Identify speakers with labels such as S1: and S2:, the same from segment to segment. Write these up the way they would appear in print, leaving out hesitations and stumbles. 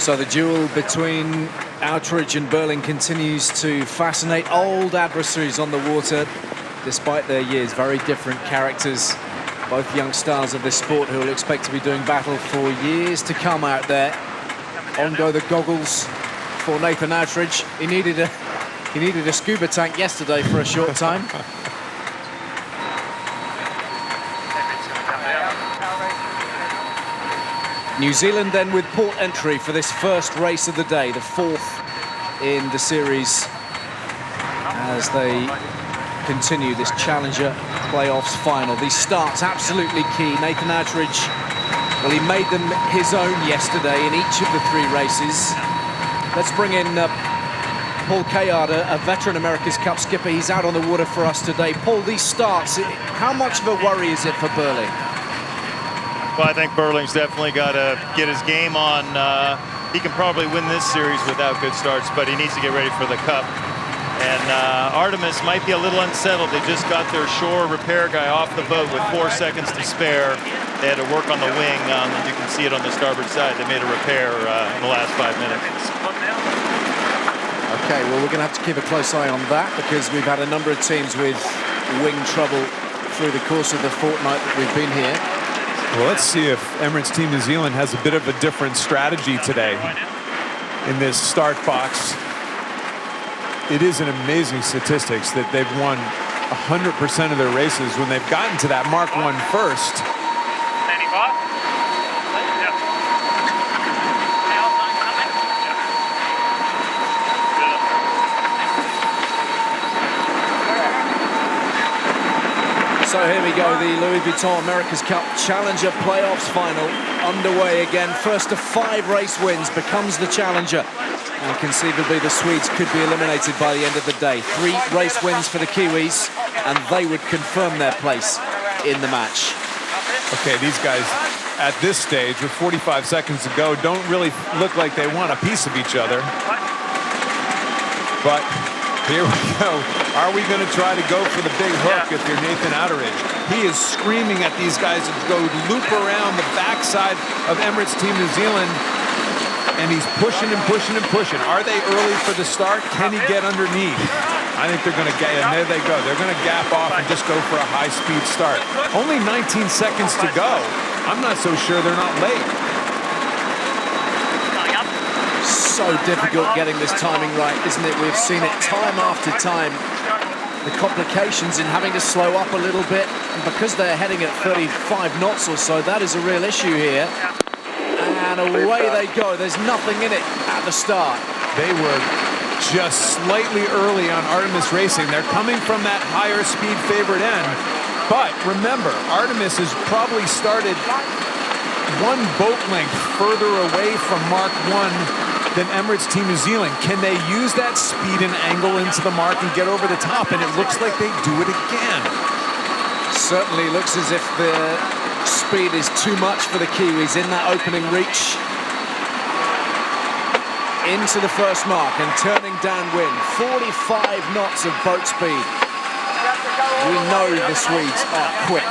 S1: So the duel between Outridge and Burling continues to fascinate old adversaries on the water. Despite their years, very different characters. Both young stars of this sport who will expect to be doing battle for years to come out there. On go the goggles for Nathan Outridge. He needed a scuba tank yesterday for a short time. New Zealand then with port entry for this first race of the day, the fourth in the series, as they continue this Challenger playoffs final. These starts absolutely key. Nathan Outridge, well, he made them his own yesterday in each of the three races. Let's bring in Paul Kayard, a veteran America's Cup skipper. He's out on the water for us today. Paul, these starts, how much of a worry is it for Burling?
S2: Well, I think Burling's definitely got to get his game on. He can probably win this series without good starts, but he needs to get ready for the Cup. And Artemis might be a little unsettled. They just got their shore repair guy off the boat with 4 seconds to spare. They had to work on the wing. You can see it on the starboard side. They made a repair in the last 5 minutes.
S1: Okay, well, we're going to have to keep a close eye on that because we've had a number of teams with wing trouble through the course of the fortnight that we've been here.
S3: Well, let's see if Emirates Team New Zealand has a bit of a different strategy today in this start box. It is an amazing statistics that they've won 100% of their races when they've gotten to that Mark 1 first.
S1: So here we go, the Louis Vuitton America's Cup Challenger playoffs final underway again. First of 5 race wins becomes the Challenger. And conceivably the Swedes could be eliminated by the end of the day. 3 race wins for the Kiwis, and they would confirm their place in the match.
S3: Okay, these guys at this stage with 45 seconds to go don't really look like they want a piece of each other. But here we go. Are we going to try to go for the big hook if you're Nathan Outridge? He is screaming at these guys to go loop around the backside of Emirates Team New Zealand, and he's pushing and pushing and pushing. Are they early for the start? Can he get underneath? I think they're going to get, and there they go. They're going to gap off and just go for a high-speed start. Only 19 seconds to go. I'm not so sure they're not late.
S1: So difficult getting this timing right, isn't it? We've seen it time after time. The complications in having to slow up a little bit, and because they're heading at 35 knots or so, that is a real issue here. And away they go. There's nothing in it at the start.
S3: They were just slightly early on Artemis Racing. They're coming from that higher speed favorite end. But remember, Artemis has probably started 1 boat length further away from Mark 1 than Emirates Team New Zealand. Can they use that speed and angle into the mark and get over the top? And it looks like they do it again.
S1: Certainly looks as if the speed is too much for the Kiwis in that opening reach. Into the first mark and turning downwind. 45 knots of boat speed. We know the Swedes are quick.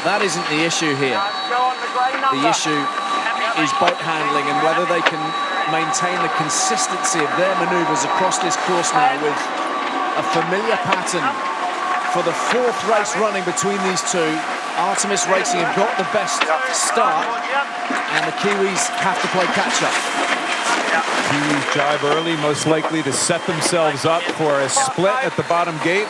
S1: That isn't the issue here. The issue is boat handling and whether they can maintain the consistency of their maneuvers across this course now with a familiar pattern for the 4th race running between these two. Artemis Racing have got the best start and the Kiwis have to play catch-up.
S3: Kiwis jibe early, most likely to set themselves up for a split at the bottom gate.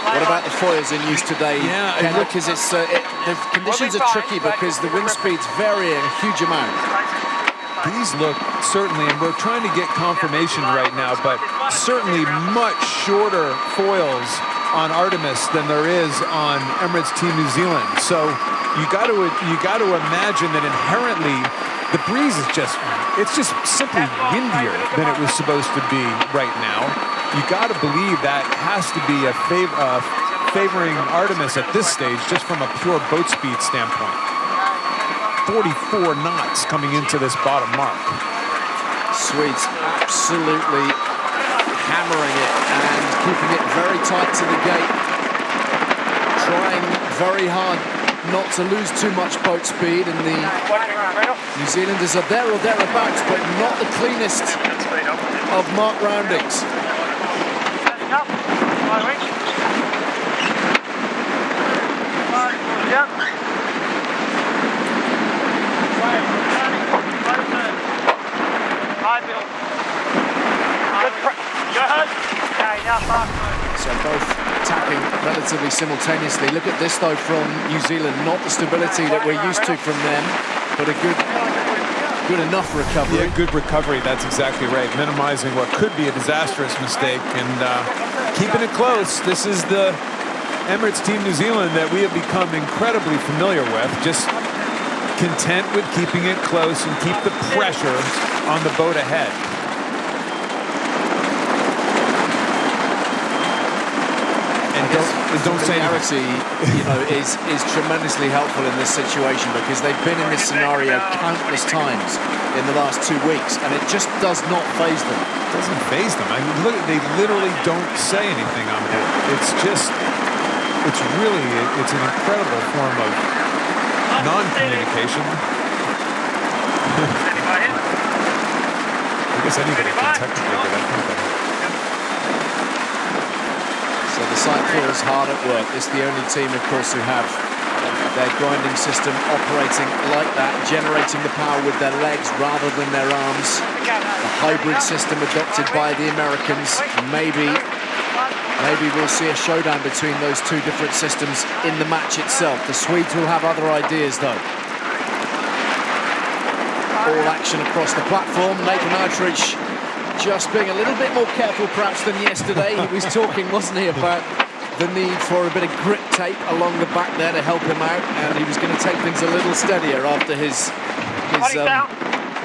S1: What about the foils in use today?
S3: Yeah,
S1: because the conditions are tricky because the wind speed's varying a huge amount.
S3: These look certainly, and we're trying to get confirmation right now, but certainly much shorter foils on Artemis than there is on Emirates Team New Zealand. So you got to imagine that inherently the breeze is it's just simply windier than it was supposed to be right now. You got to believe that has to be a favoring Artemis at this stage, just from a pure boat speed standpoint. 44 knots coming into this bottom mark.
S1: Swedes absolutely hammering it and keeping it very tight to the gate. Trying very hard not to lose too much boat speed, and the New Zealanders are there or thereabouts, but not the cleanest of mark roundings. So both attacking relatively simultaneously. Look at this though from New Zealand, not the stability that we're used to from them, but a good enough recovery.
S3: Yeah, good recovery, that's exactly right. Minimizing what could be a disastrous mistake and keeping it close. This is the Emirates Team New Zealand that we have become incredibly familiar with. Just content with keeping it close and keep the pressure on the boat ahead. Don't say
S1: clarity, is tremendously helpful in this situation, because they've been in this scenario countless times in the last 2 weeks, and it just does not faze them.
S3: It doesn't faze them. I mean, look, they literally don't say anything on board. It's an incredible form of non-communication. I guess anybody can technically do that, can't they?
S1: So the Cycler is hard at work. It's the only team, of course, who have their grinding system operating like that, generating the power with their legs rather than their arms. The hybrid system adopted by the Americans. Maybe we'll see a showdown between those two different systems in the match itself. The Swedes will have other ideas, though. All action across the platform. Nathan Outridge just being a little bit more careful perhaps than yesterday. He was talking, wasn't he, about the need for a bit of grip tape along the back there to help him out, and he was going to take things a little steadier after his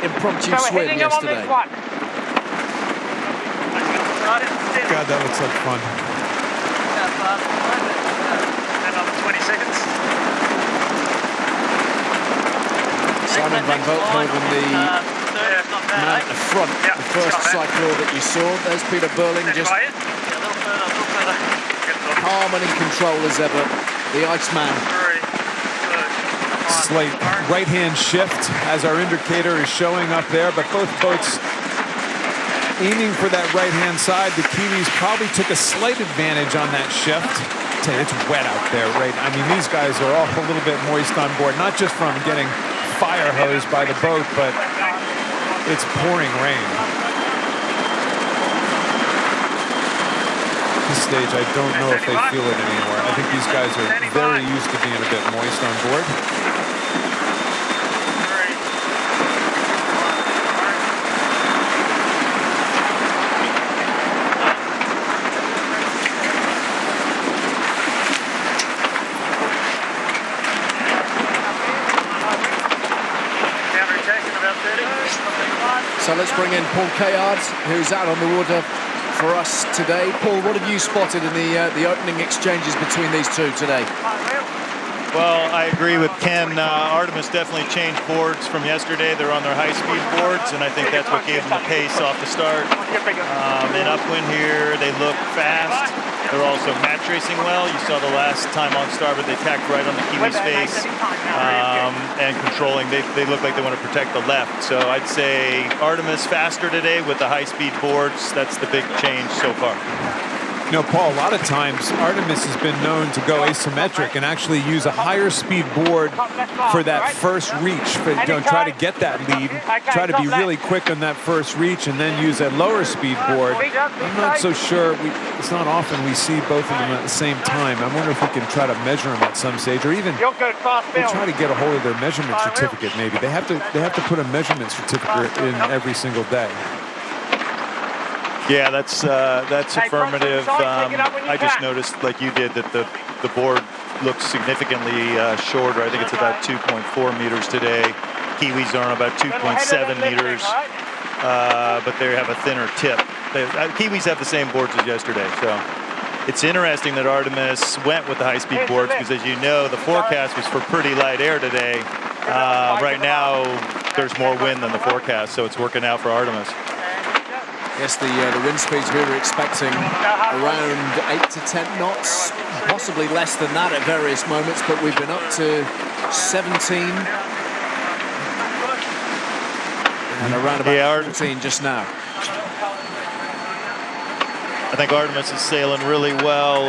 S1: impromptu swim yesterday.
S3: God, that looks like fun.
S4: Another 20 seconds.
S1: Simon van Velthoven, the man at the front, the first cycler that you saw. There's Peter Burling, just calm and in control as ever. The Iceman.
S3: Slight right-hand shift as our indicator is showing up there, but both boats aiming for that right-hand side. The Kiwis probably took a slight advantage on that shift. It's wet out there, right? I mean, these guys are all a little bit moist on board, not just from getting fire hosed by the boat, but it's pouring rain. At this stage, I don't know if they feel it anymore. I think these guys are very used to being a bit moist on board.
S1: So let's bring in Paul Kayard, who's out on the water for us today. Paul, what have you spotted in the opening exchanges between these two today?
S2: Well, I agree with Ken. Artemis definitely changed boards from yesterday. They're on their high-speed boards, and I think that's what gave them the pace off the start. In upwind here, they look fast. They're also match racing well. You saw the last time on starboard, they tacked right on the Kiwi's face and controlling. They look like they want to protect the left. So I'd say Artemis faster today with the high-speed boards. That's the big change so far.
S3: You know, Paul, a lot of times Artemis has been known to go asymmetric and actually use a higher speed board for that first reach. Try to get that lead, try to be really quick on that first reach, and then use a lower speed board. I'm not so sure. It's not often we see both of them at the same time. I wonder if we can try to measure them at some stage, or even we'll try to get a hold of their measurement certificate. Maybe they have to put a measurement certificate in every single day.
S2: Yeah, that's affirmative. I just noticed, like you did, that the board looks significantly shorter. I think it's about 2.4 meters today. Kiwis are on about 2.7 meters, but they have a thinner tip. Kiwis have the same boards as yesterday, so it's interesting that Artemis went with the high-speed boards because, as you know, the forecast was for pretty light air today. Right now, there's more wind than the forecast, so it's working out for Artemis.
S1: Yes, the wind speeds we were expecting around 8 to 10 knots, possibly less than that at various moments, but we've been up to 17 and around about 14 just now.
S2: I think Artemis is sailing really well.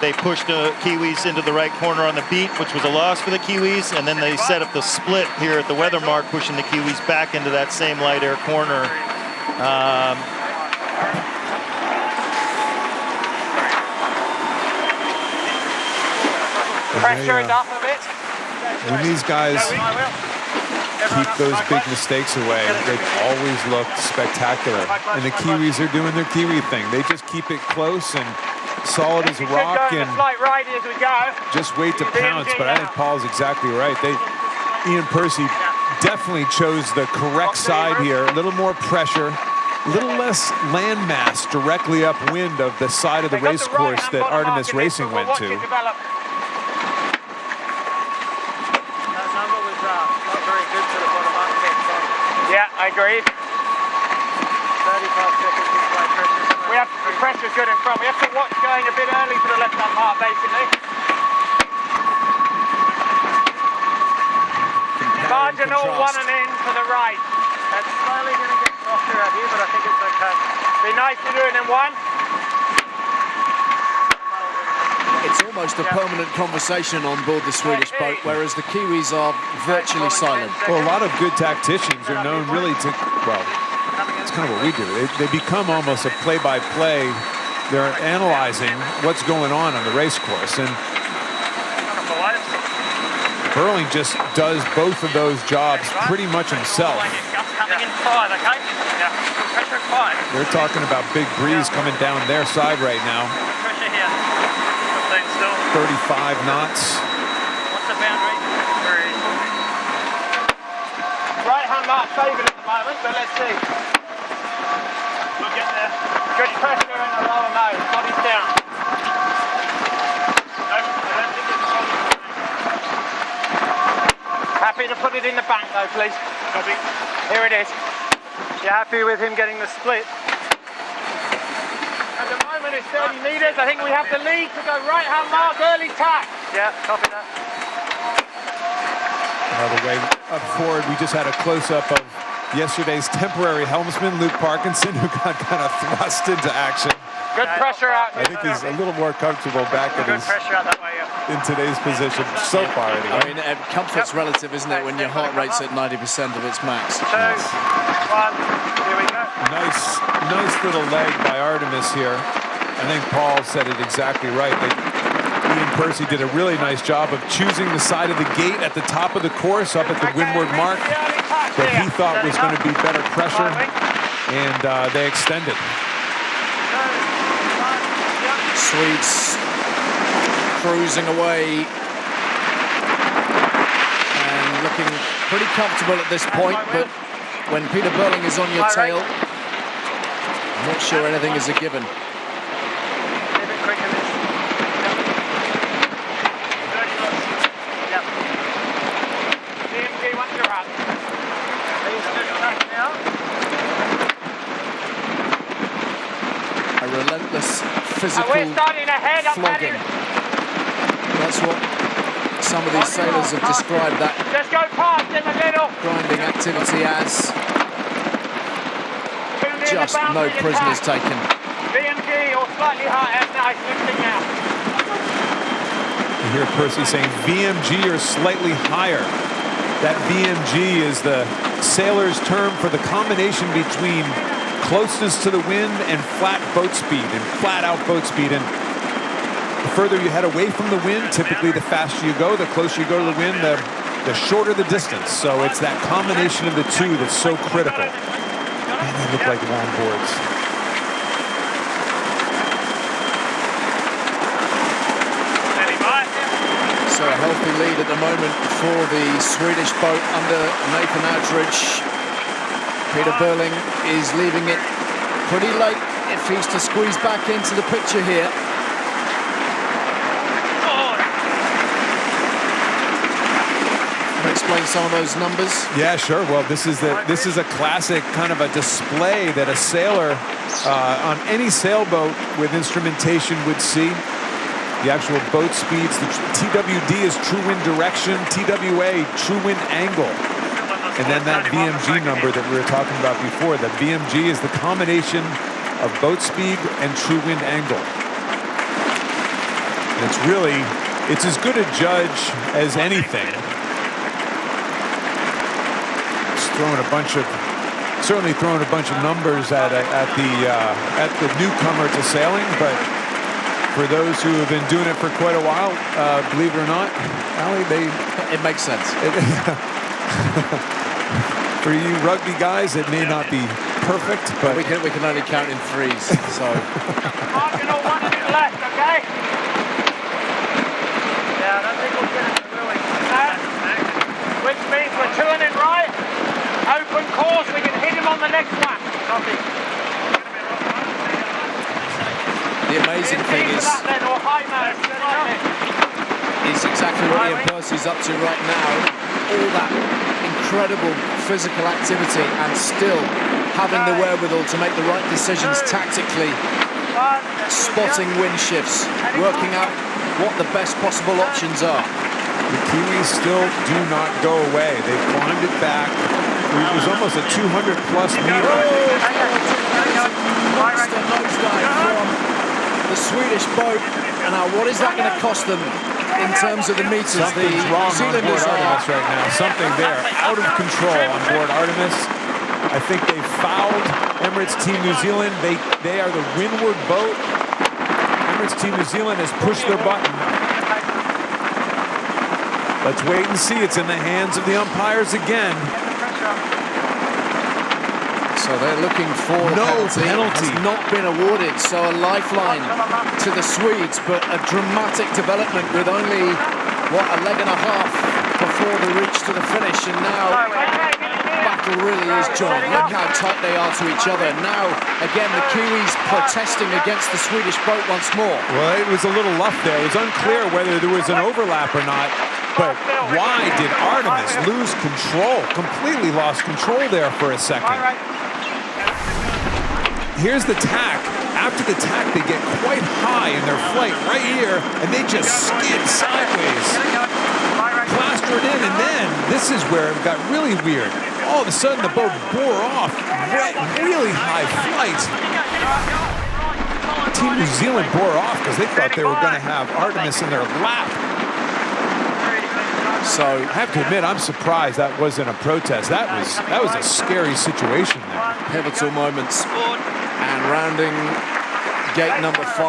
S2: They pushed the Kiwis into the right corner on the beat, which was a loss for the Kiwis, and then they set up the split here at the weather mark, pushing the Kiwis back into that same light air corner.
S4: Pressure it up a bit.
S3: When these guys keep those big mistakes away, they've always looked spectacular. And the Kiwis are doing their Kiwi thing. They just keep it close and solid as a rock and just wait to pounce. But I think Paul's exactly right. Ian Percy definitely chose the correct side here. A little more pressure, a little less land mass directly upwind of the side of the race course that Artemis Racing went to.
S4: Yeah, I agree. 35 seconds is my pressure. We have the pressure's good in front. We have to watch going a bit early for the left-hand part, basically. Marginal one and in to the right. That's slowly going to get softer out here, but I think it's okay. Be nice to do it in one.
S1: It's almost a permanent conversation on board the Swedish boat, whereas the Kiwis are virtually silent.
S3: Well, a lot of good tacticians are known really to, well, it's kind of what we do. They become almost a play-by-play. They're analyzing what's going on the race course. And Burling just does both of those jobs pretty much himself.
S4: Coming in 5, okay? Yeah. Pressure at 5.
S3: They're talking about big breeze coming down their side right now.
S4: Pressure here.
S3: 35 knots.
S4: What's the boundary? 3. Right-hand mark favoured at the moment, but let's see. We'll get there. Good pressure in the lower nose. Body's down. Happy to put it in the bank though, please. Copy. Here it is. You happy with him getting the split? At the moment it's 30 metres. I think we have the lead to go right-hand mark, early tack. Yeah, copy that.
S3: Another way up forward, we just had a close-up of yesterday's temporary helmsman, Luke Parkinson, who got kind of thrust into action.
S4: Good pressure out.
S3: I think he's a little more comfortable back in today's position so far. Anyway.
S1: I mean, comfort's relative, isn't it, when your heart rate's at 90% of its max?
S4: 2, 1, here we go.
S3: Nice little leg by Artemis here. I think Paul said it exactly right. Ian Percy did a really nice job of choosing the side of the gate at the top of the course up at the windward mark that he thought was going to be better pressure, and they extended.
S1: Swedes cruising away and looking pretty comfortable at this point, but when Peter Burling is on your tail, I'm not sure anything is a given. A relentless physical flogging. That's what some of these sailors have described that grinding activity as. Just no prisoners taken.
S4: VMG or slightly higher, nice lifting out.
S3: You hear Percy saying VMG or slightly higher. That VMG is the sailor's term for the combination between closeness to the wind and flat boat speed and flat out boat speed. And the further you head away from the wind, typically the faster you go, the closer you go to the wind, the shorter the distance. So it's that combination of the two that's so critical. Man, they look like long boards.
S1: So a healthy lead at the moment for the Swedish boat under Nathan Outridge. Peter Burling is leaving it pretty late if he's to squeeze back into the picture here. But explain some of those numbers?
S3: Yeah, sure. Well, this is a classic kind of a display that a sailor on any sailboat with instrumentation would see. The actual boat speeds. The TWD is true wind direction. TWA, true wind angle. And then that VMG number that we were talking about before. The VMG is the combination of boat speed and true wind angle. And it's as good a judge as anything. Certainly throwing a bunch of numbers at the newcomer to sailing, but for those who have been doing it for quite a while, believe it or not, Ali,
S1: it makes sense.
S3: For you rugby guys, it may not be perfect, but
S1: we can only count in threes. So.
S4: Marking all 1 minute left, okay? Yeah, I don't think we'll get it really. Which means we're turning right. Open course, we can hit him on the next one. Copy.
S1: The amazing thing is exactly what Ian Percy's up to right now. All that incredible physical activity and still having the wherewithal to make the right decisions tactically, spotting wind shifts, working out what the best possible options are.
S3: The Kiwis still do not go away. They've climbed it back. It was almost a 200-plus meter.
S1: Monster nosedive from the Swedish boat. And now what is that going to cost them in terms of the meters?
S3: Something's wrong on board Artemis right now. Something there, out of control on board Artemis. I think they fouled Emirates Team New Zealand. They are the windward boat. Emirates Team New Zealand has pushed their button. Let's wait and see. It's in the hands of the umpires again.
S1: So they're looking for
S3: no penalty.
S1: Has not been awarded. So a lifeline to the Swedes, but a dramatic development with only, a leg and a half before the reach to the finish. And now battle really is joined. Look how tight they are to each other. Now, again, the Kiwis protesting against the Swedish boat once more.
S3: Well, it was a little luff there. It was unclear whether there was an overlap or not. But why did Artemis lose control? Completely lost control there for a second. Here's the tack. After the tack, they get quite high in their flight right here, and they just skid sideways. Plaster it in, and then this is where it got really weird. All of a sudden, the boat bore off. Really high flight. Team New Zealand bore off because they thought they were going to have Artemis in their lap. So I have to admit, I'm surprised that wasn't a protest. That was a scary situation there.
S1: Pivotal moments. And rounding gate number 5,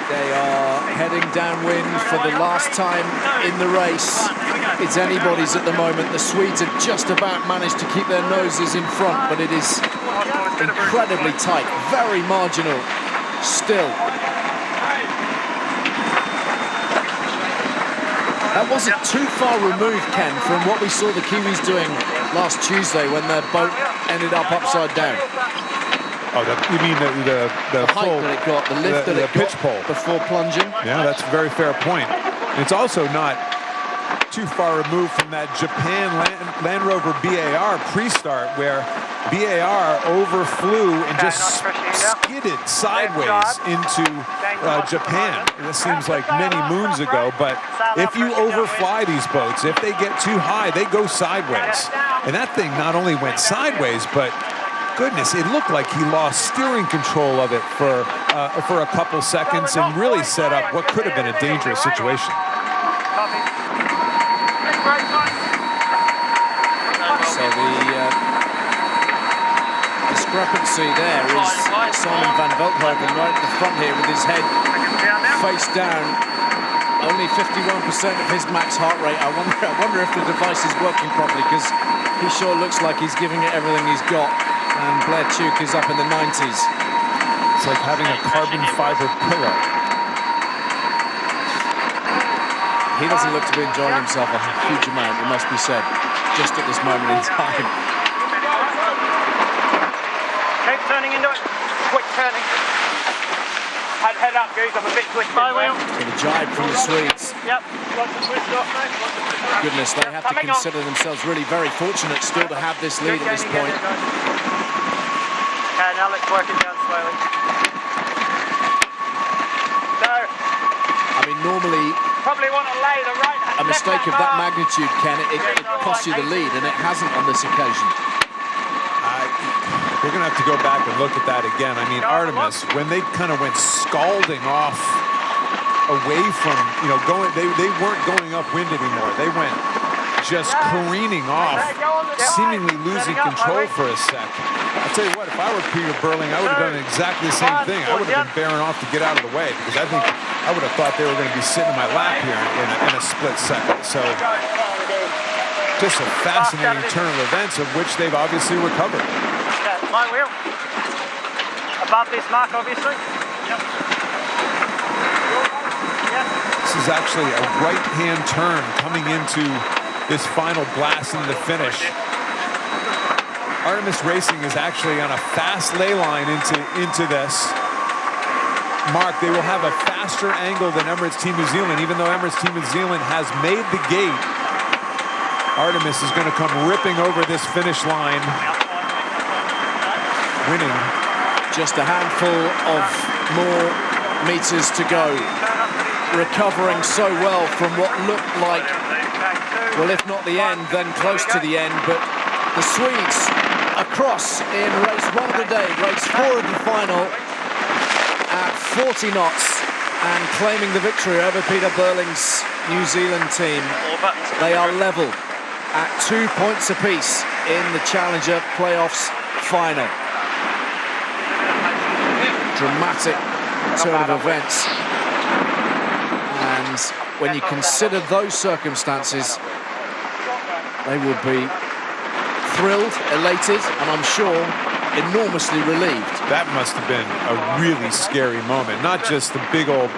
S1: they are heading downwind for the last time in the race. It's anybody's at the moment. The Swedes have just about managed to keep their noses in front, but it is incredibly tight, very marginal still. That wasn't too far removed, Ken, from what we saw the Kiwis doing last Tuesday when their boat ended up upside down.
S3: Oh, you mean the
S1: height
S3: full,
S1: that it got, the lift that it
S3: pitch
S1: got
S3: pole
S1: before plunging?
S3: Yeah, that's a very fair point. It's also not too far removed from that Japan Land Rover BAR pre-start where BAR overflew and just skidded sideways into Japan. This seems like many moons ago, but if you overfly these boats, if they get too high, they go sideways. And that thing not only went sideways, but goodness, it looked like he lost steering control of it for a couple seconds and really set up what could have been a dangerous situation.
S1: So the discrepancy there is Simon van Veldhoven right at the front here with his head face down. Only 51% of his max heart rate. I wonder if the device is working properly, because he sure looks like he's giving it everything he's got. And Blair Tuke is up in the 90s.
S3: It's like having a carbon fiber pillow.
S1: He doesn't look to be enjoying himself a huge amount, it must be said, just at this moment in time.
S4: Keep turning into it. Quick turning. Head up, Goose. I'm a bit twisted.
S1: So the jibe from the Swedes.
S4: Yep.
S1: Goodness, they have to consider themselves really very fortunate still to have this lead at this point.
S4: Okay, now let's work it down slowly. So,
S1: I mean, normally
S4: probably want to lay the right hand.
S1: a mistake of that magnitude, Ken, it costs you the lead, and it hasn't on this occasion.
S3: We're going to have to go back and look at that again. I mean, Artemis, when they kind of went scalding off away from, you know, going, they weren't going upwind anymore. They went just careening off, seemingly losing control for a sec. I'll tell you what, if I were Peter Burling, I would have done exactly the same thing. I would have been bearing off to get out of the way, because I would have thought they were going to be sitting in my lap here in a split second. So just a fascinating turn of events of which they've obviously recovered.
S4: Light wheel. Above this mark, obviously. Yep.
S3: This is actually a right-hand turn coming into this final blast into the finish. Artemis Racing is actually on a fast ley line into this. Mark, they will have a faster angle than Emirates Team New Zealand, even though Emirates Team New Zealand has made the gate. Artemis is going to come ripping over this finish line, winning.
S1: Just a handful of more meters to go. Recovering so well from what looked like, well, if not the end, then close to the end. But the Swedes across in race 1 of the day, race 4 of the final, at 40 knots and claiming the victory over Peter Burling's New Zealand team. They are level at 2 points apiece in the Challenger Playoffs final. Dramatic turn of events, and when you consider those circumstances, they will be thrilled, elated, and I'm sure enormously relieved.
S3: That must have been a really scary moment, not just the big old